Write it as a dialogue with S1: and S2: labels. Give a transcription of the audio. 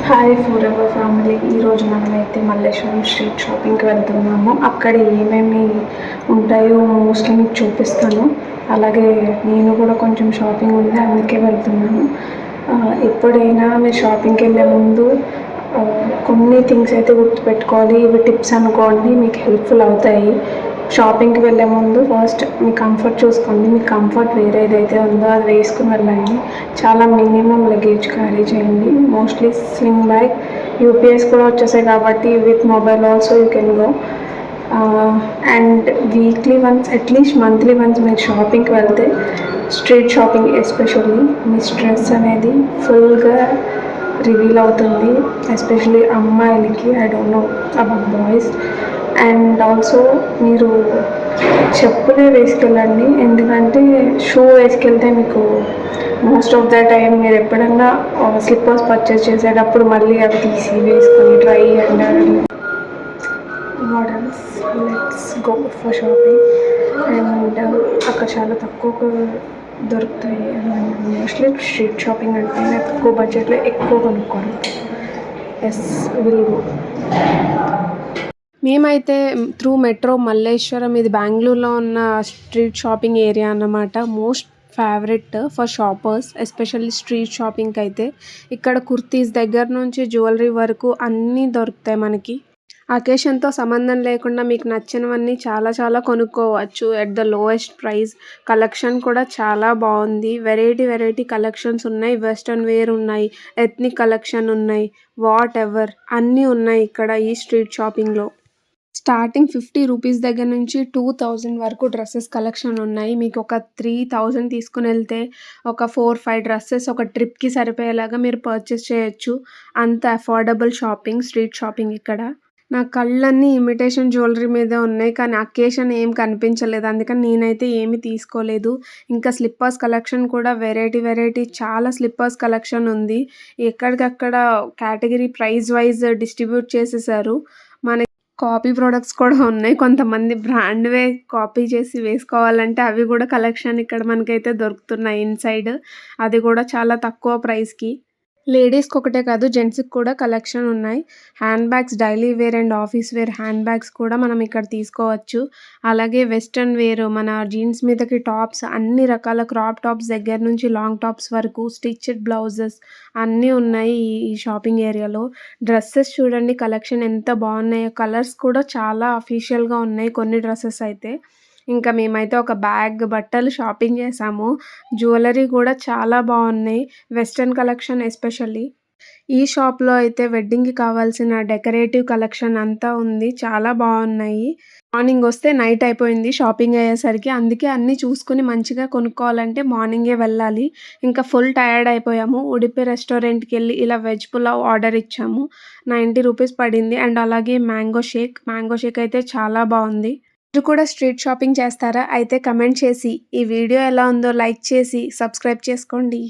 S1: Hi ఫోరెవర్ family. ఈరోజు మనమైతే Malleswaram street షాపింగ్కి వెళ్తున్నాము. అక్కడ ఏమేమి ఉంటాయో మోస్ట్లీ మీకు చూపిస్తాను. అలాగే నేను కూడా కొంచెం షాపింగ్ ఉంది, అందుకే వెళ్తున్నాను. ఎప్పుడైనా మీరు షాపింగ్కి వెళ్ళే ముందు కొన్ని థింగ్స్ అయితే గుర్తుపెట్టుకోవాలి. ఇవి టిప్స్ అనుకోండి, మీకు హెల్ప్ఫుల్ అవుతాయి. షాపింగ్కి వెళ్ళే ముందు ఫస్ట్ మీ కంఫర్ట్ చూసుకోండి. మీ కంఫర్ట్ వేరే ఏదైతే ఉందో అది వేసుకుని వెళ్ళండి. చాలా మినిమం లగేజ్ క్యారీ చేయండి. మోస్ట్లీ స్లింగ్ బ్యాగ్, యూపీఎస్ కూడా వచ్చేసాయి కాబట్టి with mobile also you can go. And weekly once at least monthly once మీరు షాపింగ్కి వెళ్తే, స్ట్రీట్ షాపింగ్ ఎస్పెషల్లీ, మీ స్ట్రెస్ అనేది ఫుల్గా రివీల్ అవుతుంది. ఎస్పెషల్లీ అమ్మాయిలకి, I don't know about boys. And also మీరు చెప్పులే వేసుకెళ్ళండి, ఎందుకంటే షూ వేసుకెళ్తే మీకు మోస్ట్ ఆఫ్ ద టైం మీరు ఎప్పుడన్నా స్లిప్పర్స్ పర్చేస్ చేసేటప్పుడు మళ్ళీ అవి తీసి వేసుకొని try and models. Let's go for shopping. And అక్కడ చాలా తక్కువకు దొరుకుతాయి. మోస్ట్లీ స్ట్రీట్ షాపింగ్ అంటే తక్కువ బడ్జెట్లో ఎక్కువ కొనుక్కోవాలి. Yes, will go.
S2: మేమైతే త్రూ మెట్రో మల్లేశ్వరం, ఇది బెంగళూరులో ఉన్న స్ట్రీట్ షాపింగ్ ఏరియా అన్నమాట. Most favourite for shoppers, especially street షాపింగ్కి అయితే. ఇక్కడ కుర్తీస్ దగ్గర నుంచి జ్యువెలరీ వరకు అన్నీ దొరుకుతాయి మనకి. అకేషన్తో సంబంధం లేకుండా మీకు నచ్చినవన్నీ చాలా చాలా కొనుక్కోవచ్చు at the lowest price. Collection కూడా చాలా బాగుంది. వెరైటీ కలెక్షన్స్ ఉన్నాయి. వెస్ట్రన్ వేర్ ఉన్నాయి, ఎథ్నిక్ కలెక్షన్ ఉన్నాయి, వాట్ ఎవర్ అన్నీ ఉన్నాయి ఇక్కడ ఈ స్ట్రీట్ షాపింగ్లో. స్టార్టింగ్ 50 రూపీస్ దగ్గర నుంచి 2000 వరకు డ్రెస్సెస్ కలెక్షన్ ఉన్నాయి. మీకు ఒక 3000 తీసుకుని వెళ్తే ఒక 4-5 డ్రెస్సెస్ ఒక ట్రిప్కి సరిపోయేలాగా మీరు పర్చేస్ చేయొచ్చు. అంత అఫోర్డబుల్ షాపింగ్, స్ట్రీట్ షాపింగ్ ఇక్కడ. నా కళ్ళన్నీ ఇమిటేషన్ జ్యువెలరీ మీదే ఉన్నాయి, కానీ అకేషన్ ఏం కనిపించలేదు, అందుకని నేనైతే ఏమీ తీసుకోలేదు. ఇంకా స్లిప్పర్స్ కలెక్షన్ కూడా వెరైటీ చాలా స్లిప్పర్స్ కలెక్షన్ ఉంది. ఎక్కడికక్కడ కేటగిరీ ప్రైస్ వైజ్ డిస్ట్రిబ్యూట్ చేసేసారు. మన కాపీ ప్రొడక్ట్స్ కూడా ఉన్నాయి. కొంతమంది బ్రాండ్వే కాపీ చేసి వేసుకోవాలంటే అవి కూడా కలెక్షన్ ఇక్కడ మనకైతే దొరుకుతున్నాయి ఇన్సైడ్. అది కూడా చాలా తక్కువ ప్రైస్కి. లేడీస్కి ఒకటే కాదు, జెంట్స్కి కూడా కలెక్షన్ ఉన్నాయి. Hand bags, daily wear and office wear hand bags కూడా మనం ఇక్కడ తీసుకోవచ్చు. అలాగే వెస్ట్రన్ వేర్, మన జీన్స్ మీదకి టాప్స్, అన్ని రకాల క్రాప్ టాప్స్ దగ్గర నుంచి లాంగ్ టాప్స్ వరకు, స్టిచ్డ్ బ్లౌజెస్ అన్నీ ఉన్నాయి ఈ షాపింగ్ ఏరియాలో. డ్రెస్సెస్ చూడండి కలెక్షన్ ఎంత బాగున్నాయో. కలర్స్ కూడా చాలా అఫీషియల్గా ఉన్నాయి కొన్ని డ్రెస్సెస్ అయితే. ఇంకా మేమైతే ఒక బ్యాగ్, బట్టలు షాపింగ్ చేసాము. జ్యువెలరీ కూడా చాలా బాగున్నాయి, వెస్ట్రన్ కలెక్షన్ ఎస్పెషల్లీ. ఈ షాప్లో అయితే వెడ్డింగ్కి కావాల్సిన డెకరేటివ్ కలెక్షన్ అంతా ఉంది, చాలా బాగున్నాయి. మార్నింగ్ వస్తే నైట్ అయిపోయింది షాపింగ్ అయ్యేసరికి, అందుకే అన్నీ చూసుకుని మంచిగా కొనుక్కోవాలంటే మార్నింగే వెళ్ళాలి. ఇంకా ఫుల్ టయర్డ్ అయిపోయాము. ఉడిపి రెస్టారెంట్కి వెళ్ళి ఇలా వెజ్ పులావ్ ఆర్డర్ ఇచ్చాము. 90 రూపీస్ పడింది. అండ్ అలాగే మ్యాంగో షేక్ అయితే చాలా బాగుంది. మీరు కూడా స్ట్రీట్ షాపింగ్ చేస్తారా? అయితే కమెంట్ చేసి, ఈ వీడియో ఎలా ఉందో లైక్ చేసి సబ్స్క్రైబ్ చేసుకోండి.